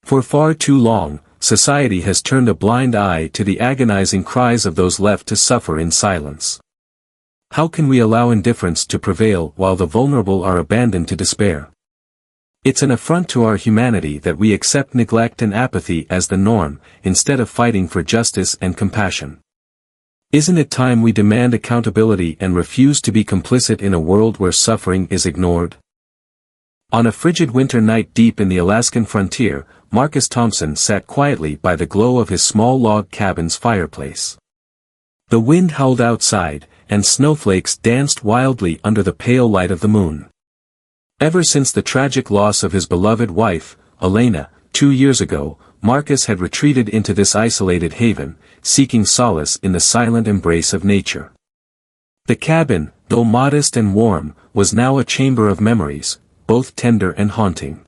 For far too long, society has turned a blind eye to the agonizing cries of those left to suffer in silence. How can we allow indifference to prevail while the vulnerable are abandoned to despair? It's an affront to our humanity that we accept neglect and apathy as the norm, instead of fighting for justice and compassion. Isn't it time we demand accountability and refuse to be complicit in a world where suffering is ignored? On a frigid winter night deep in the Alaskan frontier, Marcus Thompson sat quietly by the glow of his small log cabin's fireplace. The wind howled outside, and snowflakes danced wildly under the pale light of the moon. Ever since the tragic loss of his beloved wife, Elena, 2 years ago, Marcus had retreated into this isolated haven, seeking solace in the silent embrace of nature. The cabin, though modest and warm, was now a chamber of memories, both tender and haunting.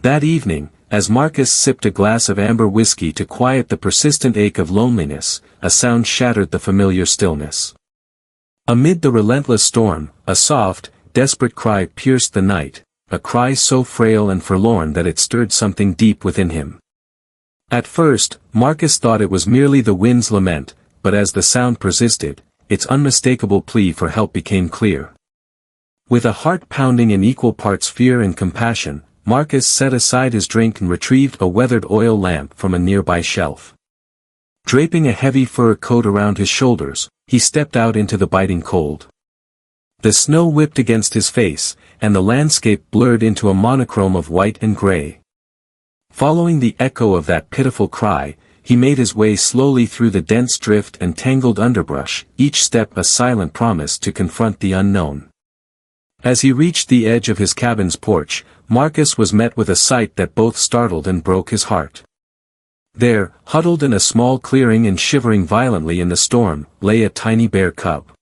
That evening, as Marcus sipped a glass of amber whiskey to quiet the persistent ache of loneliness, a sound shattered the familiar stillness. Amid the relentless storm, a soft, desperate cry pierced the night, a cry so frail and forlorn that it stirred something deep within him. At first, Marcus thought it was merely the wind's lament, but as the sound persisted, its unmistakable plea for help became clear. With a heart pounding in equal parts fear and compassion, Marcus set aside his drink and retrieved a weathered oil lamp from a nearby shelf. Draping a heavy fur coat around his shoulders, he stepped out into the biting cold. The snow whipped against his face, and the landscape blurred into a monochrome of white and gray. Following the echo of that pitiful cry, he made his way slowly through the dense drift and tangled underbrush, each step a silent promise to confront the unknown. As he reached the edge of his cabin's porch, Marcus was met with a sight that both startled and broke his heart. There, huddled in a small clearing and shivering violently in the storm, lay a tiny bear cub.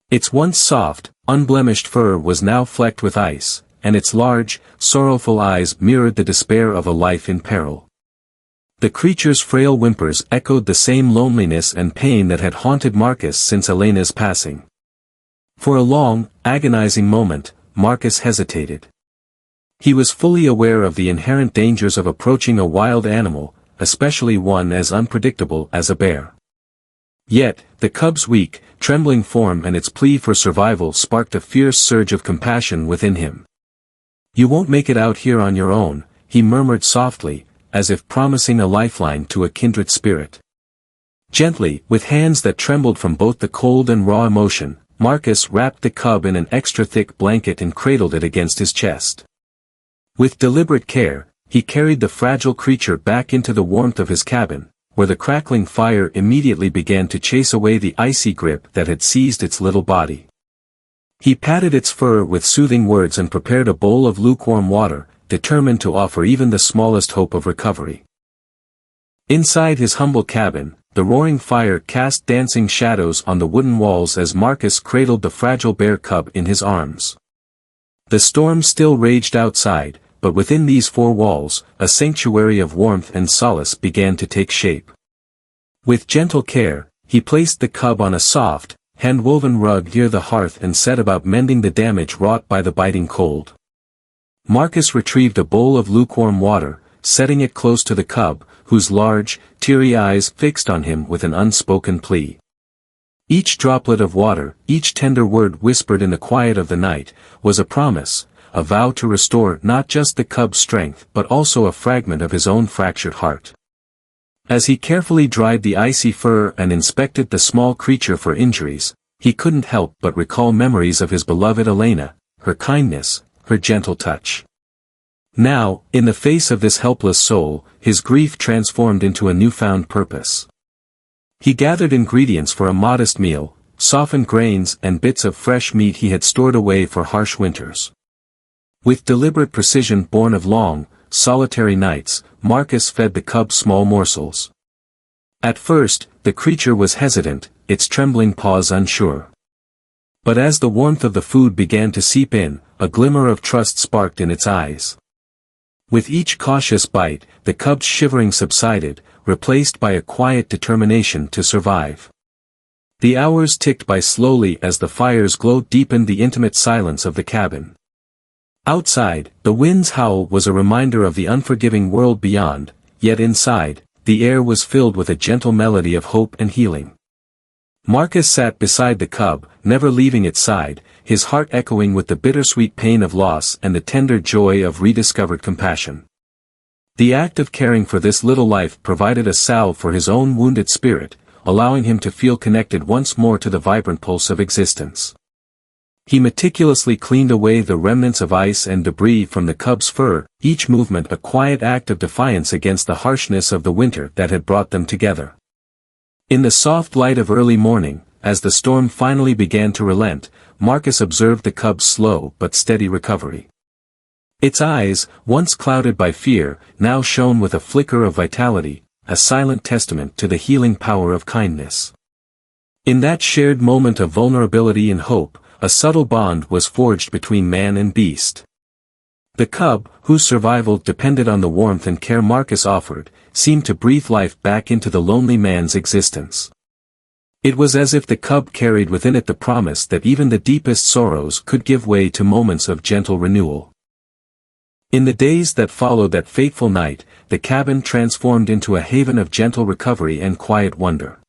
Its once soft, unblemished fur was now flecked with ice, and its large, sorrowful eyes mirrored the despair of a life in peril. The creature's frail whimpers echoed the same loneliness and pain that had haunted Marcus since Elena's passing. For a long, agonizing moment, Marcus hesitated. He was fully aware of the inherent dangers of approaching a wild animal, especially one as unpredictable as a bear. Yet, the cub's weak, trembling form and its plea for survival sparked a fierce surge of compassion within him. "You won't make it out here on your own," he murmured softly, as if promising a lifeline to a kindred spirit. Gently, with hands that trembled from both the cold and raw emotion, Marcus wrapped the cub in an extra-thick blanket and cradled it against his chest. With deliberate care, he carried the fragile creature back into the warmth of his cabin, where the crackling fire immediately began to chase away the icy grip that had seized its little body. He patted its fur with soothing words and prepared a bowl of lukewarm water, determined to offer even the smallest hope of recovery. Inside his humble cabin, the roaring fire cast dancing shadows on the wooden walls as Marcus cradled the fragile bear cub in his arms. The storm still raged outside, but within these four walls, a sanctuary of warmth and solace began to take shape. With gentle care, he placed the cub on a soft, hand-woven rug near the hearth and set about mending the damage wrought by the biting cold. Marcus retrieved a bowl of lukewarm water, setting it close to the cub, whose large, teary eyes fixed on him with an unspoken plea. Each droplet of water, each tender word whispered in the quiet of the night, was a promise, a vow to restore not just the cub's strength but also a fragment of his own fractured heart. As he carefully dried the icy fur and inspected the small creature for injuries, he couldn't help but recall memories of his beloved Elena, her kindness, her gentle touch. Now, in the face of this helpless soul, his grief transformed into a newfound purpose. He gathered ingredients for a modest meal, softened grains and bits of fresh meat he had stored away for harsh winters. With deliberate precision born of long, solitary nights, Marcus fed the cub small morsels. At first, the creature was hesitant, its trembling paws unsure. But as the warmth of the food began to seep in, a glimmer of trust sparked in its eyes. With each cautious bite, the cub's shivering subsided, replaced by a quiet determination to survive. The hours ticked by slowly as the fire's glow deepened the intimate silence of the cabin. Outside, the wind's howl was a reminder of the unforgiving world beyond, yet inside, the air was filled with a gentle melody of hope and healing. Marcus sat beside the cub, never leaving its side, his heart echoing with the bittersweet pain of loss and the tender joy of rediscovered compassion. The act of caring for this little life provided a salve for his own wounded spirit, allowing him to feel connected once more to the vibrant pulse of existence. He meticulously cleaned away the remnants of ice and debris from the cub's fur, each movement a quiet act of defiance against the harshness of the winter that had brought them together. In the soft light of early morning, as the storm finally began to relent, Marcus observed the cub's slow but steady recovery. Its eyes, once clouded by fear, now shone with a flicker of vitality, a silent testament to the healing power of kindness. In that shared moment of vulnerability and hope, a subtle bond was forged between man and beast. The cub, whose survival depended on the warmth and care Marcus offered, seemed to breathe life back into the lonely man's existence. It was as if the cub carried within it the promise that even the deepest sorrows could give way to moments of gentle renewal. In the days that followed that fateful night, the cabin transformed into a haven of gentle recovery and quiet wonder.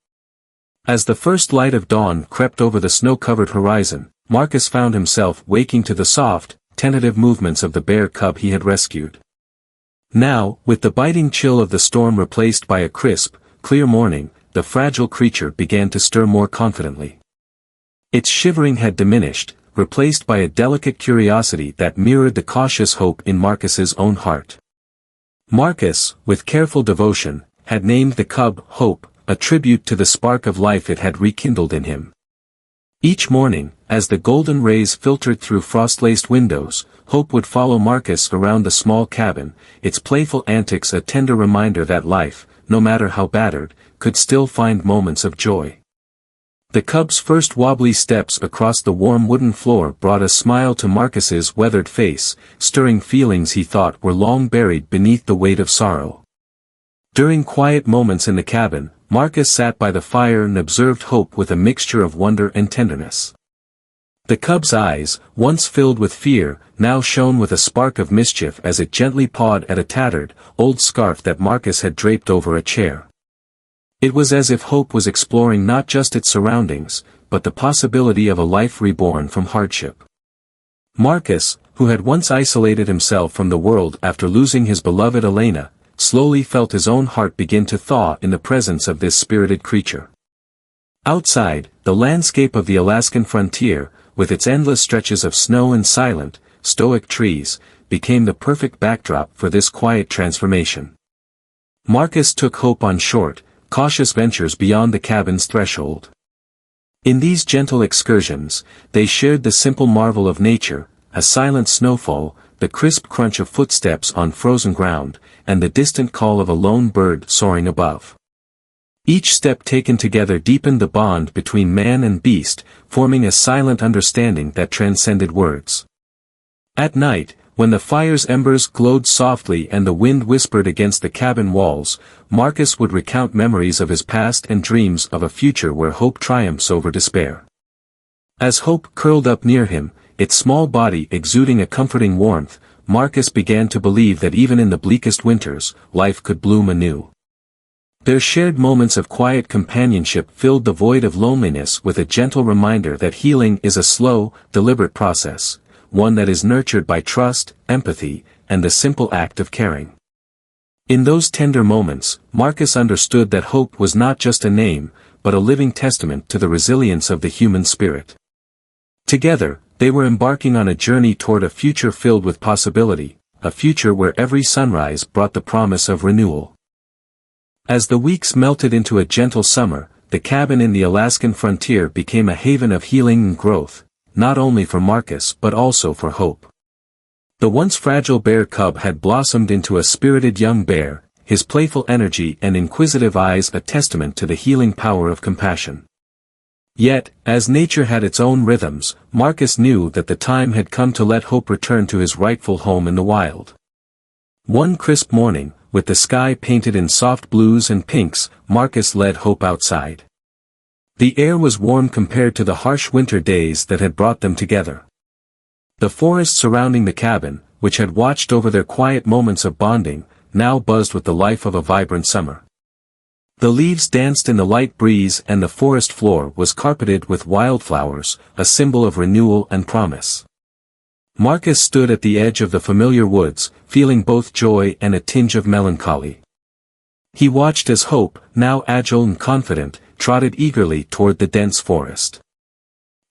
As the first light of dawn crept over the snow-covered horizon, Marcus found himself waking to the soft, tentative movements of the bear cub he had rescued. Now, with the biting chill of the storm replaced by a crisp, clear morning, the fragile creature began to stir more confidently. Its shivering had diminished, replaced by a delicate curiosity that mirrored the cautious hope in Marcus's own heart. Marcus, with careful devotion, had named the cub Hope, a tribute to the spark of life it had rekindled in him. Each morning, as the golden rays filtered through frost-laced windows, Hope would follow Marcus around the small cabin, its playful antics a tender reminder that life, no matter how battered, could still find moments of joy. The cub's first wobbly steps across the warm wooden floor brought a smile to Marcus's weathered face, stirring feelings he thought were long buried beneath the weight of sorrow. During quiet moments in the cabin, Marcus sat by the fire and observed Hope with a mixture of wonder and tenderness. The cub's eyes, once filled with fear, now shone with a spark of mischief as it gently pawed at a tattered, old scarf that Marcus had draped over a chair. It was as if Hope was exploring not just its surroundings, but the possibility of a life reborn from hardship. Marcus, who had once isolated himself from the world after losing his beloved Elena, slowly felt his own heart begin to thaw in the presence of this spirited creature. Outside, the landscape of the Alaskan frontier, with its endless stretches of snow and silent, stoic trees, became the perfect backdrop for this quiet transformation. Marcus took Hope on short, cautious ventures beyond the cabin's threshold. In these gentle excursions, they shared the simple marvel of nature, a silent snowfall, the crisp crunch of footsteps on frozen ground, and the distant call of a lone bird soaring above. Each step taken together deepened the bond between man and beast, forming a silent understanding that transcended words. At night, when the fire's embers glowed softly and the wind whispered against the cabin walls, Marcus would recount memories of his past and dreams of a future where hope triumphs over despair. As Hope curled up near him, its small body exuding a comforting warmth, Marcus began to believe that even in the bleakest winters, life could bloom anew. Their shared moments of quiet companionship filled the void of loneliness with a gentle reminder that healing is a slow, deliberate process, one that is nurtured by trust, empathy, and the simple act of caring. In those tender moments, Marcus understood that hope was not just a name, but a living testament to the resilience of the human spirit. Together, they were embarking on a journey toward a future filled with possibility, a future where every sunrise brought the promise of renewal. As the weeks melted into a gentle summer, the cabin in the Alaskan frontier became a haven of healing and growth, not only for Marcus but also for Hope. The once fragile bear cub had blossomed into a spirited young bear, his playful energy and inquisitive eyes a testament to the healing power of compassion. Yet, as nature had its own rhythms, Marcus knew that the time had come to let Hope return to his rightful home in the wild. One crisp morning, with the sky painted in soft blues and pinks, Marcus led Hope outside. The air was warm compared to the harsh winter days that had brought them together. The forest surrounding the cabin, which had watched over their quiet moments of bonding, now buzzed with the life of a vibrant summer. The leaves danced in the light breeze and the forest floor was carpeted with wildflowers, a symbol of renewal and promise. Marcus stood at the edge of the familiar woods, feeling both joy and a tinge of melancholy. He watched as Hope, now agile and confident, trotted eagerly toward the dense forest.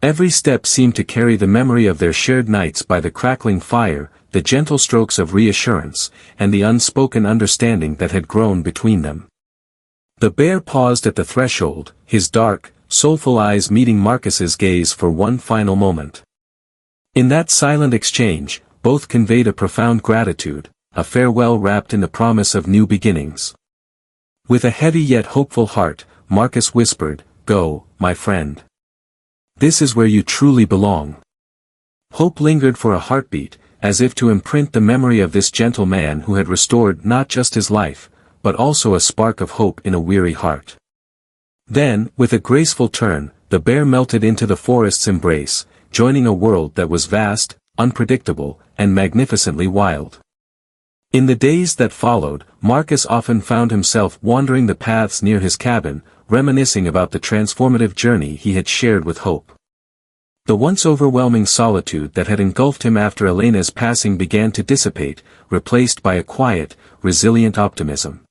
Every step seemed to carry the memory of their shared nights by the crackling fire, the gentle strokes of reassurance, and the unspoken understanding that had grown between them. The bear paused at the threshold, his dark, soulful eyes meeting Marcus's gaze for one final moment. In that silent exchange, both conveyed a profound gratitude, a farewell wrapped in the promise of new beginnings. With a heavy yet hopeful heart, Marcus whispered, "Go, my friend. This is where you truly belong." Hope lingered for a heartbeat, as if to imprint the memory of this gentle man who had restored not just his life, but also a spark of hope in a weary heart. Then, with a graceful turn, the bear melted into the forest's embrace, joining a world that was vast, unpredictable, and magnificently wild. In the days that followed, Marcus often found himself wandering the paths near his cabin, reminiscing about the transformative journey he had shared with Hope. The once overwhelming solitude that had engulfed him after Elena's passing began to dissipate, replaced by a quiet, resilient optimism.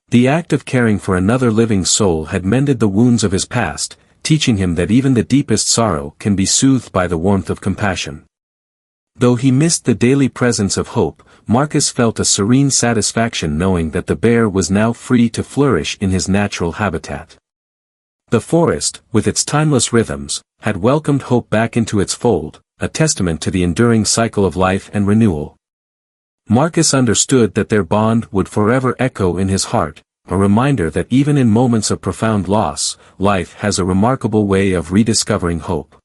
The act of caring for another living soul had mended the wounds of his past, teaching him that even the deepest sorrow can be soothed by the warmth of compassion. Though he missed the daily presence of Hope, Marcus felt a serene satisfaction knowing that the bear was now free to flourish in his natural habitat. The forest, with its timeless rhythms, had welcomed Hope back into its fold, a testament to the enduring cycle of life and renewal. Marcus understood that their bond would forever echo in his heart, a reminder that even in moments of profound loss, life has a remarkable way of rediscovering hope.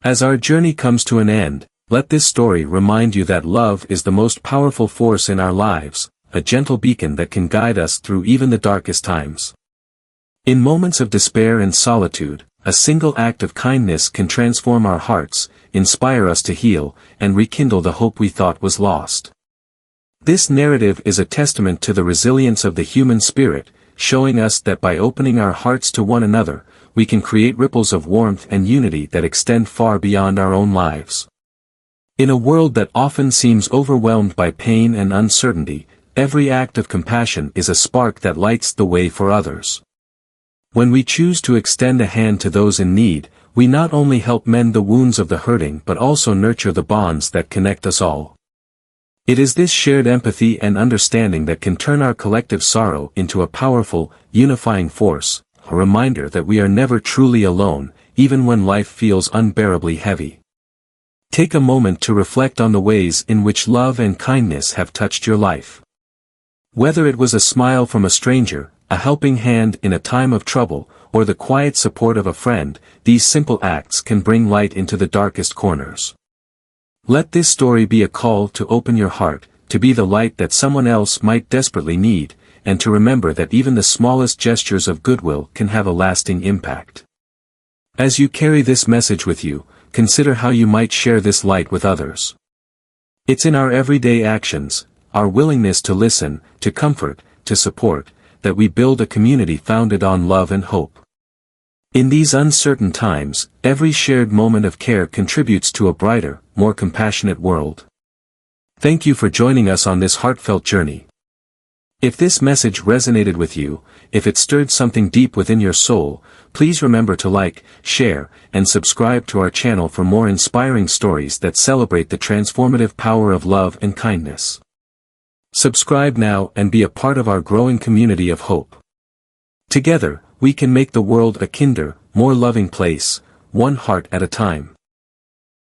As our journey comes to an end, let this story remind you that love is the most powerful force in our lives, a gentle beacon that can guide us through even the darkest times. In moments of despair and solitude, a single act of kindness can transform our hearts, inspire us to heal, and rekindle the hope we thought was lost. This narrative is a testament to the resilience of the human spirit, showing us that by opening our hearts to one another, we can create ripples of warmth and unity that extend far beyond our own lives. In a world that often seems overwhelmed by pain and uncertainty, every act of compassion is a spark that lights the way for others. When we choose to extend a hand to those in need, we not only help mend the wounds of the hurting but also nurture the bonds that connect us all. It is this shared empathy and understanding that can turn our collective sorrow into a powerful, unifying force, a reminder that we are never truly alone, even when life feels unbearably heavy. Take a moment to reflect on the ways in which love and kindness have touched your life. Whether it was a smile from a stranger, a helping hand in a time of trouble, or the quiet support of a friend, these simple acts can bring light into the darkest corners. Let this story be a call to open your heart, to be the light that someone else might desperately need, and to remember that even the smallest gestures of goodwill can have a lasting impact. As you carry this message with you, consider how you might share this light with others. It's in our everyday actions, our willingness to listen, to comfort, to support, that we build a community founded on love and hope. In these uncertain times, every shared moment of care contributes to a brighter, more compassionate world. Thank you for joining us on this heartfelt journey. If this message resonated with you, if it stirred something deep within your soul, please remember to like, share, and subscribe to our channel for more inspiring stories that celebrate the transformative power of love and kindness. Subscribe now and be a part of our growing community of hope. Together, we can make the world a kinder, more loving place, one heart at a time.